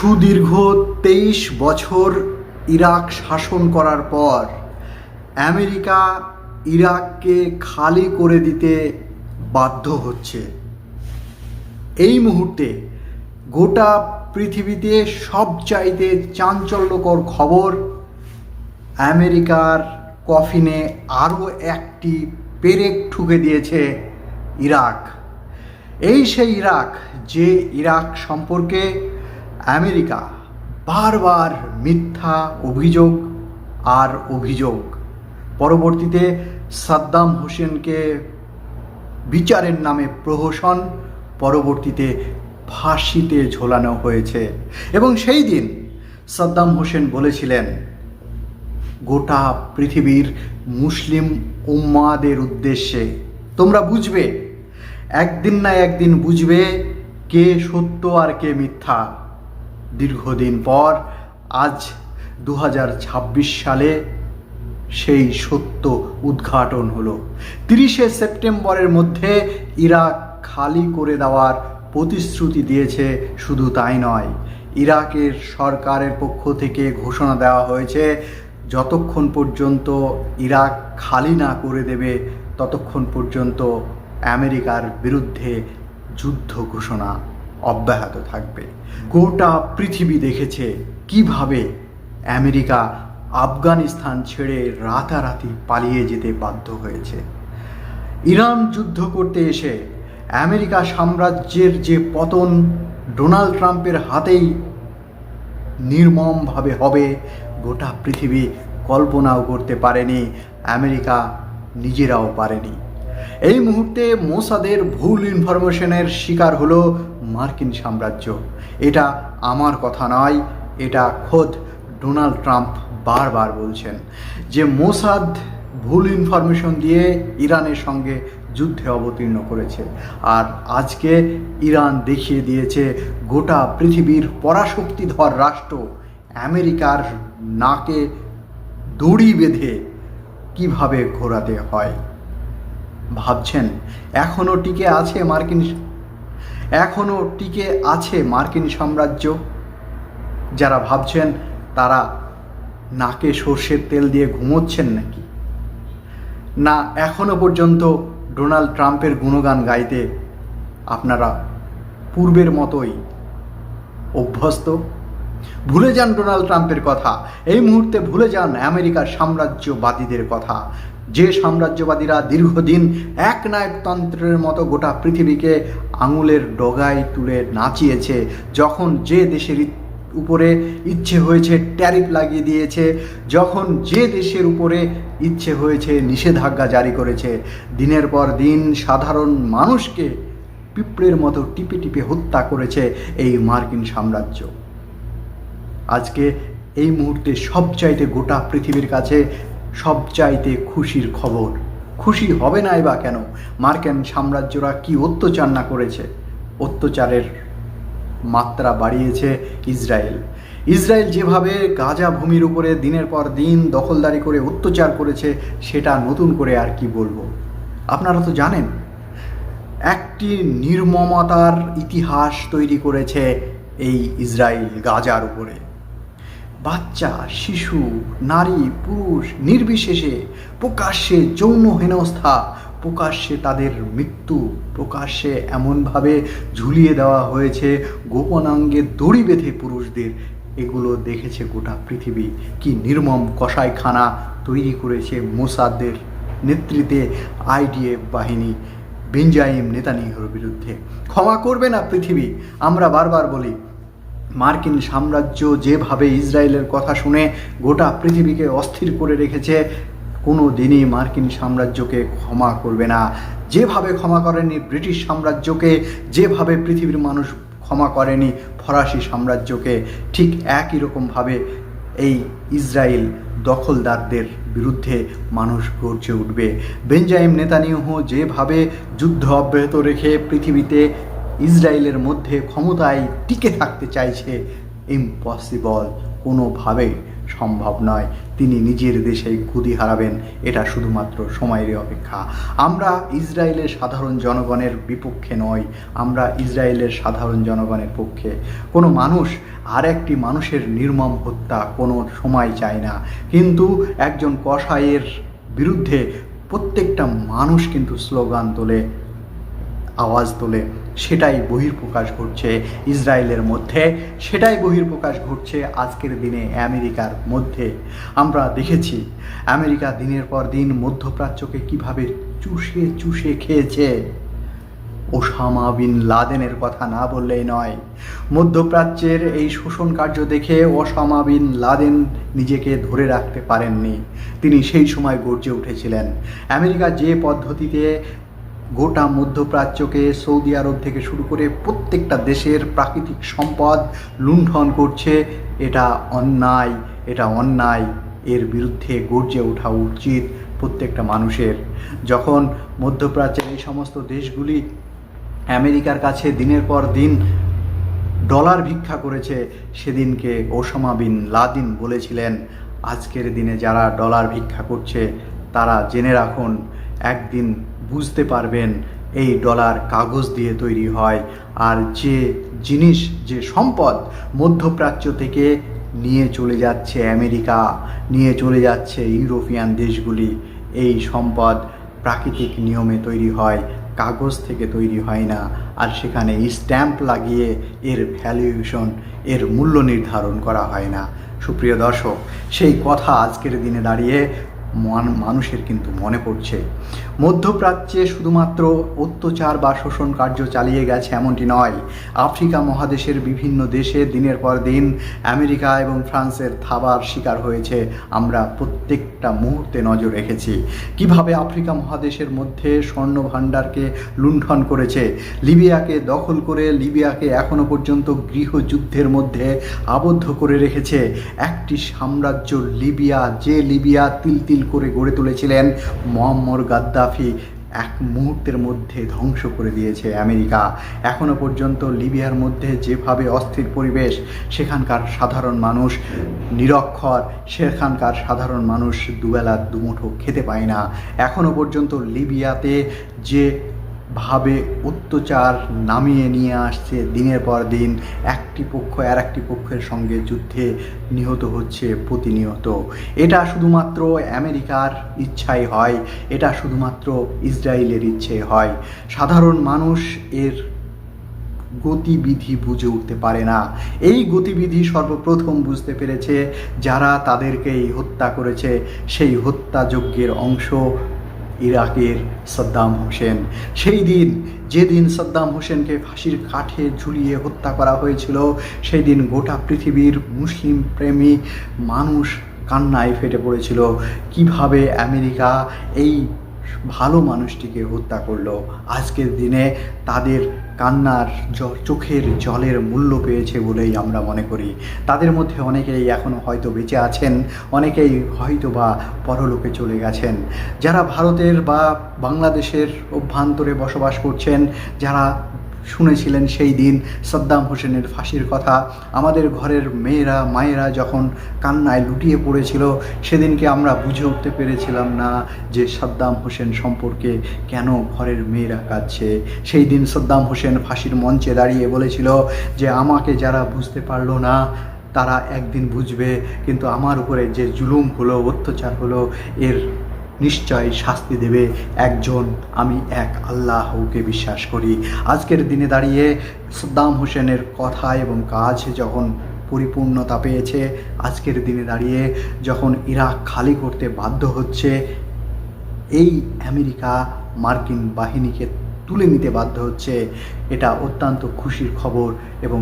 সুদীর্ঘ 23 বছর ইরাক শাসন করার পর আমেরিকা ইরাককে খালি করে দিতে বাধ্য হচ্ছে। এই মুহূর্তে গোটা পৃথিবীতে সবচাইতে চাঞ্চল্যকর খবর, আমেরিকার কফিনে আরও একটি পেরেক ঠুকে দিয়েছে ইরাক। এই সেই ইরাক যে ইরাক সম্পর্কে আমেরিকা বারবার মিথ্যা অভিযোগ পরবর্তীতে সাদ্দাম হোসেনকে বিচারের নামে প্রহসন, পরবর্তীতে ফাঁসিতে ঝোলানো হয়েছে। এবং সেই দিন সাদ্দাম হোসেন বলেছিলেন, গোটা পৃথিবীর মুসলিম উম্মাদের উদ্দেশ্যে, তোমরা বুঝবে, একদিন না একদিন বুঝবে কে সত্য আর কে মিথ্যা। দীর্ঘদিন পর আজ 2026 সালে সেই সত্য উদ্ঘাটন হলো। 30শে সেপ্টেম্বরের মধ্যে ইরাক খালি করে দেওয়ার প্রতিশ্রুতি দিয়েছে। শুধু তাই নয়, ইরাকের সরকারের পক্ষ থেকে ঘোষণা দেওয়া হয়েছে, যতক্ষণ পর্যন্ত ইরাক খালি না করে দেবে ততক্ষণ পর্যন্ত আমেরিকার বিরুদ্ধে যুদ্ধ ঘোষণা অব্যাহত থাকবে। গোটা পৃথিবী দেখেছে কিভাবে আমেরিকা আফগানিস্তান ছেড়ে রাতারাতি পালিয়ে যেতে বাধ্য হয়েছে। ইরান যুদ্ধ করতে এসে আমেরিকা সাম্রাজ্যের যে পতন ডোনাল্ড ট্রাম্পের হাতেই নির্মমভাবে হবে, গোটা পৃথিবী কল্পনাও করতে পারেনি, আমেরিকা নিজেরাও পারেনি। এই মুহূর্তে মোসাদের ভুল ইনফরমেশনের শিকার হলো মার্কিন সাম্রাজ্য। এটা আমার কথা নয়, এটা খোদ ডোনাল্ড ট্রাম্প বারবার বলছেন যে মোসাদ ভুল ইনফরমেশন দিয়ে ইরানের সঙ্গে যুদ্ধে অবতীর্ণ করেছে। আর আজকে ইরান দেখিয়ে দিয়েছে গোটা পৃথিবীর পরাশক্তিধর রাষ্ট্র আমেরিকার নাকে দড়ি বেঁধে কিভাবে ঘোরাতে হয়। ভাবছেন এখনও টিকে আছে মার্কিন সাম্রাজ্য? যারা ভাবছেন তারা নাকে সর্ষের তেল দিয়ে ঘুমোচ্ছেন নাকি? না এখনো পর্যন্ত ডোনাল্ড ট্রাম্পের গুণগান গাইতে আপনারা পূর্বের মতোই অভ্যস্ত? ভুলে যান ডোনাল্ড ট্রাম্পের কথা, এই মুহূর্তে ভুলে যান আমেরিকার সাম্রাজ্যবাদীদের কথা, যে সাম্রাজ্যবাদীরা দীর্ঘদিন একনায়কতন্ত্রের মতো গোটা পৃথিবীকে আঙুলের ডগায় তুলে নাচিয়েছে। যখন যে দেশের উপরে ইচ্ছে হয়েছে ট্যারিফ লাগিয়ে দিয়েছে, যখন যে দেশের উপরে ইচ্ছে হয়েছে নিষেধাজ্ঞা জারি করেছে, দিনের পর দিন সাধারণ মানুষকে পিঁপড়ের মতো টিপে টিপে হত্যা করেছে এই মার্কিন সাম্রাজ্য। আজকে এই মুহূর্তে সবচাইতে গোটা পৃথিবীর কাছে সবচাইতে খুশির খবর, খুশি হবে নাই বা কেন? মার্কিন সাম্রাজ্যরা কি অত্যাচার না করেছে? অত্যাচারের মাত্রা বাড়িয়েছে ইসরায়েল যেভাবে গাজা ভূমির উপরে দিনের পর দিন দখলদারি করে অত্যাচার করেছে, সেটা নতুন করে আর কি বলবো। আপনারা তো জানেন একটি নির্মমতার ইতিহাস তৈরি করেছে এই ইসরায়েল গাজার উপরে। বাচ্চা, শিশু, নারী, পুরুষ নির্বিশেষে প্রকাশ্যে যৌন হেনস্থা, প্রকাশ্যে তাদের মৃত্যু, প্রকাশ্যে এমনভাবে ঝুলিয়ে দেওয়া হয়েছে, গোপনাঙ্গে দড়ি বেঁধে পুরুষদের। এগুলো দেখেছে গোটা পৃথিবী। কি নির্মম কসাইখানা তৈরি করেছে মোসাদের নেতৃত্বে আইডিএফ বাহিনী বেঞ্জামিন নেতানিয়াহুর বিরুদ্ধে। ক্ষমা করবে না পৃথিবী। আমরা বারবার বলি, মার্কিন সাম্রাজ্য যেভাবে ইসরায়েলের কথা শুনে গোটা পৃথিবীকে অস্থির করে রেখেছে, কোনো দিনই মার্কিন সাম্রাজ্যকে ক্ষমা করবে না। যেভাবে ক্ষমা করেনি ব্রিটিশ সাম্রাজ্যকে, যেভাবে পৃথিবীর মানুষ ক্ষমা করেনি ফরাসি সাম্রাজ্যকে, ঠিক একই রকমভাবে এই ইসরায়েল দখলদারদের বিরুদ্ধে মানুষ গর্জে উঠবে। বেঞ্জামিন নেতানিয়াহু যেভাবে যুদ্ধ অব্যাহত রেখে পৃথিবীতে ইসরায়েলের মধ্যে ক্ষমতায় টিকে থাকতে চাইছে, ইম্পসিবল, কোনোভাবেই সম্ভব নয়। তিনি নিজের দেশেই গদি হারাবেন, এটা শুধুমাত্র সময়েরই অপেক্ষা। আমরা ইসরায়েলের সাধারণ জনগণের বিপক্ষে নই, আমরা ইসরায়েলের সাধারণ জনগণের পক্ষে। কোনো মানুষ আর একটি মানুষের নির্মম হত্যা কোনো সময় চায় না, কিন্তু একজন কসাইয়ের বিরুদ্ধে প্রত্যেকটা মানুষ কিন্তু স্লোগান তোলে, আওয়াজ তোলে। সেটাই বহিঃপ্রকাশ ঘটছে ইসরায়েলের মধ্যে, সেটাই বহিঃপ্রকাশ ঘটছে আজকের দিনে আমেরিকার মধ্যে। আমরা দেখেছি আমেরিকা দিনের পর দিন মধ্যপ্রাচ্যকে কিভাবে চুষে চুষে খেয়েছে। ওসামা বিন লাদেনের কথা না বললেই নয়। মধ্যপ্রাচ্যের এই শোষণ কার্য দেখে ওসামা বিন লাদেন নিজেকে ধরে রাখতে পারেননি। তিনি সেই সময় গর্জে উঠেছিলেন। আমেরিকা যে পদ্ধতিতে গোটা মধ্যপ্রাচ্যকে সৌদি আরব থেকে শুরু করে প্রত্যেকটা দেশের প্রাকৃতিক সম্পদ লুণ্ঠন করছে, এটা অন্যায়, এটা অন্যায়। এর বিরুদ্ধে গর্জে ওঠা উচিত প্রত্যেকটা মানুষের। যখন মধ্যপ্রাচ্যের এই সমস্ত দেশগুলি আমেরিকার কাছে দিনের পর দিন ডলার ভিক্ষা করেছে, সেদিনকে ওসামা বিন লাদেন বলেছিলেন, আজকের দিনে যারা ডলার ভিক্ষা করছে তারা জেনে রাখুন, একদিন বুঝতে পারবেন এই ডলার কাগজ দিয়ে তৈরি হয়। আর যে জিনিস, যে সম্পদ মধ্যপ্রাচ্য থেকে নিয়ে চলে যাচ্ছে আমেরিকা, নিয়ে চলে যাচ্ছে ইউরোপিয়ান দেশগুলি, এই সম্পদ প্রাকৃতিক নিয়মে তৈরি হয়, কাগজ থেকে তৈরি হয় না। আর সেখানে স্ট্যাম্প লাগিয়ে এর ভ্যালুয়েশন, এর মূল্য নির্ধারণ করা হয় না। সুপ্রিয় দর্শক, সেই কথা আজকের দিনে দাঁড়িয়ে মানুষের কিন্তু মনে পড়ছে। মধ্যপ্রাচ্যে শুধুমাত্র অত্যাচার বা শোষণ কার্য চালিয়ে গেছে এমনটি নয়, আফ্রিকা মহাদেশের বিভিন্ন দেশে দিনের পর দিন আমেরিকা এবং ফ্রান্সের থাবার শিকার হয়েছে। আমরা প্রত্যেকটা মুহূর্তে নজর রেখেছি কিভাবে আফ্রিকা মহাদেশের মধ্যে স্বর্ণ ভাণ্ডারকে লুণ্ঠন করেছে, লিবিয়াকে দখল করে লিবিয়াকে এখনো পর্যন্ত গৃহযুদ্ধের মধ্যে আবদ্ধ করে রেখেছে। একটি সাম্রাজ্য লিবিয়া, যে লিবিয়া তিল তিল করে গড়ে তুলেছিলেন মুয়াম্মার গাদ্দাফি, এক মুহূর্তের মধ্যে ধ্বংস করে দিয়েছে আমেরিকা। এখনো পর্যন্ত লিবিয়ার মধ্যে যেভাবে অস্থির পরিবেশ, সেখানকার সাধারণ মানুষ নিরক্ষর, সেখানকার সাধারণ মানুষ দুবেলা দুমুঠো খেতে পায় না। এখনো পর্যন্ত লিবিয়াতে যে ভাবে অত্যাচার নামিয়ে নিয়ে আসছে দিনের পর দিন, একটি পক্ষ আর একটি পক্ষের সঙ্গে যুদ্ধে নিহত হচ্ছে প্রতিনিয়ত। এটা শুধুমাত্র আমেরিকার ইচ্ছাই হয়, এটা শুধুমাত্র ইসরায়েলের ইচ্ছে হয়। সাধারণ মানুষ এর গতিবিধি বুঝে উঠতে পারে না। এই গতিবিধি সর্বপ্রথম বুঝতে পেরেছে যারা তাদেরকেই হত্যা করেছে, সেই হত্যাযজ্ঞের অংশ ইরাকের সাদ্দাম হোসেন। সেই দিন, যেদিন সাদ্দাম হোসেনকে ফাঁসির কাঠে ঝুলিয়ে হত্যা করা হয়েছিল, সেই দিন গোটা পৃথিবীর মুসলিম প্রেমী মানুষ কান্নায় ফেটে পড়েছিল কিভাবে আমেরিকা এই ভালো মানুষটিকে হত্যা করলো। আজকের দিনে তাদের কান্নার চোখের জলের মূল্য পেয়েছে বলেই আমরা মনে করি। তাদের মধ্যে অনেকেই এখনও হয়তো বেঁচে আছেন, অনেকেই হয়তো বা পরলোকে চলে গেছেন। যারা ভারতের বা বাংলাদেশের অভ্যন্তরে বসবাস করছেন, যারা শুনেছিলেন সেই দিন সাদ্দাম হোসেনের ফাঁসির কথা, আমাদের ঘরের মেয়েরা মায়েরা যখন কান্নায় লুটিয়ে পড়েছিল, সেদিনকে আমরা বুঝে উঠতে পেরেছিলাম না যে সাদ্দাম হোসেন সম্পর্কে কেন ঘরের মেয়েরা কাঁদছে। সেই দিন সাদ্দাম হোসেন ফাঁসির মঞ্চে দাঁড়িয়ে বলেছিল যে আমাকে যারা বুঝতে পারলো না তারা একদিন বুঝবে, কিন্তু আমার উপরে যে জুলুম হলো, অত্যাচার হলো, এর নিশ্চয় শাস্তি দেবে একজন, আমি এক আল্লাহকে বিশ্বাস করি। আজকের দিনে দাঁড়িয়ে সাদ্দাম হোসেনের কথা এবং কাজ যখন পরিপূর্ণতা পেয়েছে, আজকের দিনে দাঁড়িয়ে যখন ইরাক খালি করতে বাধ্য হচ্ছে, এই আমেরিকা মার্কিন বাহিনীকে তুলে নিতে বাধ্য হচ্ছে, এটা অত্যন্ত খুশির খবর। এবং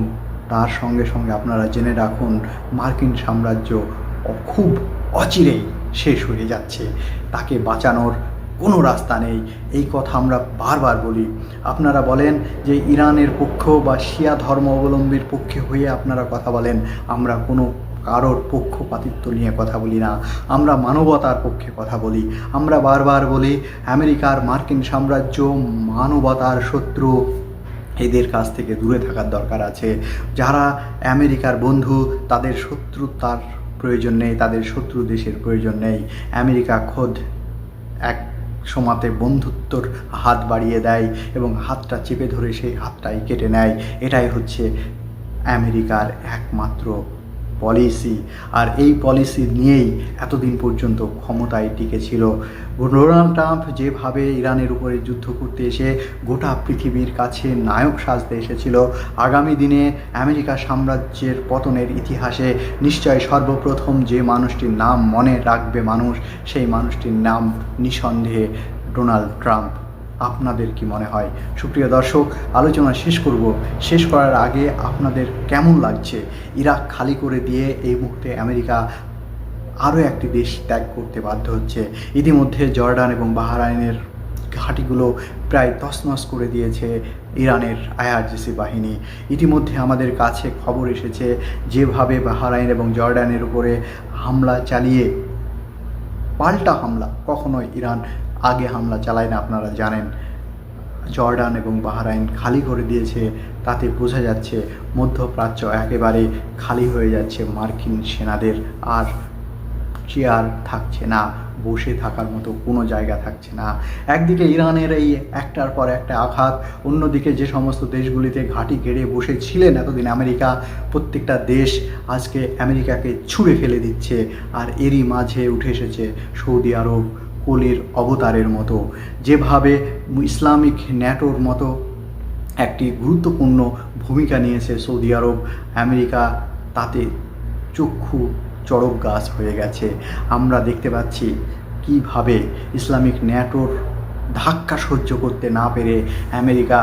তার সঙ্গে সঙ্গে আপনারা জেনে রাখুন, মার্কিন সাম্রাজ্য খুব অচিরেই শেষ হয়ে যাচ্ছে, তাকে বাঁচানোর কোনো রাস্তা নেই। এই কথা আমরা বারবার বলি। আপনারা বলেন যে ইরানের পক্ষ বা শিয়া ধর্ম অবলম্বীর পক্ষে হয়ে আপনারা কথা বলেন, আমরা কোনো কারোর পক্ষপাতিত্ব নিয়ে কথা বলি না, আমরা মানবতার পক্ষে কথা বলি। আমরা বারবার বলি আমেরিকার মার্কিন সাম্রাজ্য মানবতার শত্রু, এদের কাছ থেকে দূরে থাকার দরকার আছে। যারা আমেরিকার বন্ধু তাদের শত্রুতার প্রয়োজন নেই, তাদের শত্রু দেশের প্রয়োজন নেই। আমেরিকা খোদ এক সময়তে বন্ধুত্বর হাত বাড়িয়ে দেয় এবং হাতটা চেপে ধরে সেই হাতটাই কেটে নেয়। এটাই হচ্ছে আমেরিকার একমাত্র পলিসি। আর এই পলিসি নিয়েই এতদিন পর্যন্ত ক্ষমতায় টিকেছিল। ডোনাল্ড ট্রাম্প যেভাবে ইরানের উপরে যুদ্ধ করতে এসে গোটা পৃথিবীর কাছে নায়ক সাজতে এসেছিল, আগামী দিনে আমেরিকা সাম্রাজ্যের পতনের ইতিহাসে নিশ্চয় সর্বপ্রথম যে মানুষটির নাম মনে রাখবে মানুষ, সেই মানুষটির নাম নিঃসন্দেহে ডোনাল্ড ট্রাম্প। আপনাদের কি মনে হয়? সুপ্রিয় দর্শক, আলোচনা শেষ করার আগে আপনাদের কেমন লাগছে? ইরাক খালি করে দিয়ে এই মুহূর্তে আমেরিকা আরও একটি দেশ ত্যাগ করতে বাধ্য হচ্ছে। ইতিমধ্যে জর্ডান এবং বাহরাইনের ঘাঁটিগুলো প্রায় তছনছ করে দিয়েছে ইরানের আইআরজিসি বাহিনী। ইতিমধ্যে আমাদের কাছে খবর এসেছে যেভাবে বাহরাইন এবং জর্ডানের উপরে হামলা চালিয়ে, পাল্টা হামলা, কখনোই ইরান আগে হামলা চালায় না, আপনারা জানেন। জর্ডান এবং বাহরাইন খালি করে দিয়েছে, তাতে বোঝা যাচ্ছে মধ্যপ্রাচ্য একেবারে খালি হয়ে যাচ্ছে। মার্কিন সেনাদের আর চেয়ার থাকছে না, বসে থাকার মতো কোনো জায়গা থাকছে না। একদিকে ইরানের এই একটার পর একটা আঘাত, অন্যদিকে যে সমস্ত দেশগুলিতে ঘাঁটি গেড়ে বসেছিলেন এতদিন আমেরিকা, প্রত্যেকটা দেশ আজকে আমেরিকাকে ছুঁড়ে ফেলে দিচ্ছে। আর এরই মাঝে উঠে এসেছে সৌদি আরব কলির অবতারের মতো। যেভাবে ইসলামিক ন্যাটোর মতো একটি গুরুত্বপূর্ণ ভূমিকা নিয়েছে সৌদি আরব, আমেরিকা তাতে চক্ষু চড়ক গাছ হয়ে গেছে। আমরা দেখতে পাচ্ছি কিভাবে ইসলামিক ন্যাটোর ধাক্কা সহ্য করতে না পেরে আমেরিকা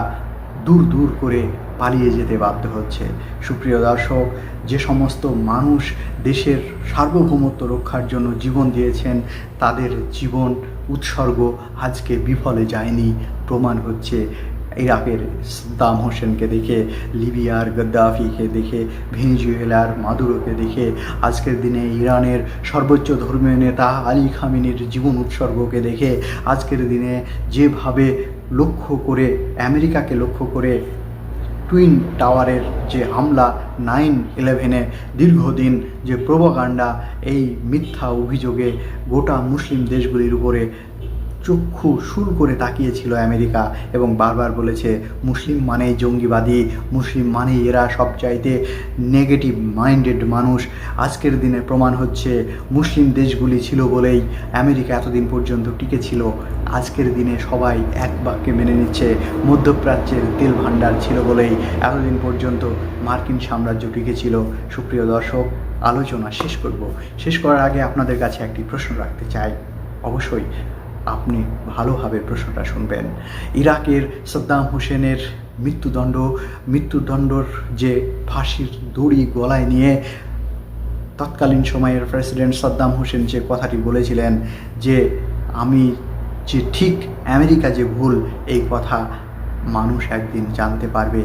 দূর দূর করে পালিয়ে যেতে বাধ্য হচ্ছে। সুপ্রিয় দর্শক, যে সমস্ত মানুষ দেশের সার্বভৌমত্ব রক্ষার জন্য জীবন দিয়েছেন, তাদের জীবন উৎসর্গ আজকে বিফলে যায়নি। প্রমাণ হচ্ছে ইরাকের সাদ্দাম হোসেনকে দেখে, লিবিয়ার গাদ্দাফিকে দেখে, ভেনেজুয়েলার মাদুরোকে দেখে, আজকের দিনে ইরানের সর্বোচ্চ ধর্মীয় নেতা আলী খামেনির জীবন উৎসর্গকে দেখে, আজকের দিনে যেভাবে লক্ষ্য করে আমেরিকাকে লক্ষ্য করে টুইন টাওয়ারের যে হামলা 9/11-এ দীর্ঘদিন যে প্রোপাগান্ডা, এই মিথ্যা অভিযোগে গোটা মুসলিম দেশগুলির উপরে চক্ষু শুল করে তাকিয়েছিল আমেরিকা এবং বারবার বলেছে মুসলিম মানেই জঙ্গিবাদী, মুসলিম মানেই এরা সবচাইতে নেগেটিভ মাইন্ডেড মানুষ। আজকের দিনে প্রমাণ হচ্ছে মুসলিম দেশগুলি ছিল বলেই আমেরিকা এতদিন পর্যন্ত টিকে ছিল। আজকের দিনে সবাই এক বাক্যে মেনে নিচ্ছে মধ্যপ্রাচ্যের তেল ভাণ্ডার ছিল বলেই এতদিন পর্যন্ত মার্কিন সাম্রাজ্য টিকে ছিল। সুপ্রিয় দর্শক, আলোচনা শেষ করার আগে আপনাদের কাছে একটি প্রশ্ন রাখতে চাই। অবশ্যই আপনি ভালোভাবে প্রশ্নটা শুনবেন। ইরাকের সাদ্দাম হোসেনের মৃত্যুদণ্ডর যে ফাঁসির দড়ি গলায় নিয়ে তৎকালীন সময়ের প্রেসিডেন্ট সাদ্দাম হোসেন যে কথাটি বলেছিলেন যে আমি যে ঠিক, আমেরিকা যে ভুল, এই কথা মানুষ একদিন জানতে পারবে।